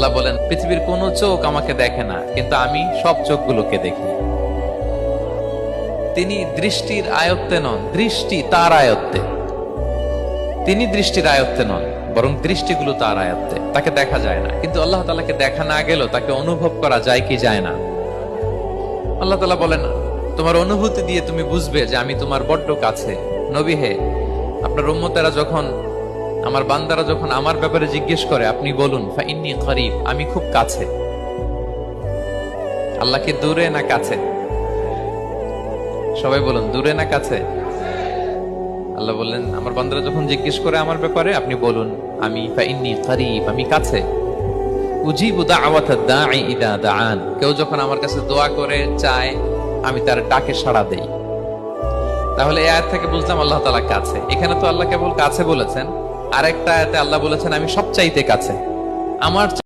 আল্লাহ বলেন, পৃথিবীর কোন চোখ আমাকে দেখে না, কিন্তু আমি সব চোখগুলোকে দেখি। তিনি দৃষ্টির আয়ত্তে নন, দৃষ্টি তার আয়ত্তে। তিনি দৃষ্টির আয়ত্তে নন, বরং দৃষ্টিগুলো তার আয়ত্তে। তাকে দেখা যায় না, কিন্তু আল্লাহ তাআলাকে দেখা না গেলেও তাকে অনুভব করা যায় কি যায় না? আল্লাহ তাআলা বলেন, তোমার অনুভূতি দিয়ে তুমি বুঝবে যে আমি তোমার বড্ড কাছে। নবী হে, আপনার উম্মতেরা যখন, আমার বান্দারা যখন আমার ব্যাপারে জিজ্ঞেস করে, আপনি বলুন ফাইন্নী করিব, আমি খুব কাছে। আল্লাহ কি দূরে না কাছে? সবাই বলুন, দূরে না কাছে? আল্লাহ বললেন, আমার বান্দারা যখন জিজ্ঞেস করে আমার ব্যাপারে, আপনি বলুন আমি ফাইন্নী করিব, আমি কাছে। উজিবু দাওয়াতাদ দাঈ ইযা দাআন, কেউ যখন আমার কাছে দোয়া করে চায়, আমি তার ডাকে সাড়া দেই। তাহলে এই আয়াত থেকে বুঝলাম আল্লাহ তাআলা কাছে। এখানে তো আল্লাহ কেবল কাছে বলেছেন, আরেকটা আয়াতে আল্লাহ বলেছেন আমি সবচাইতে কাছে। আমার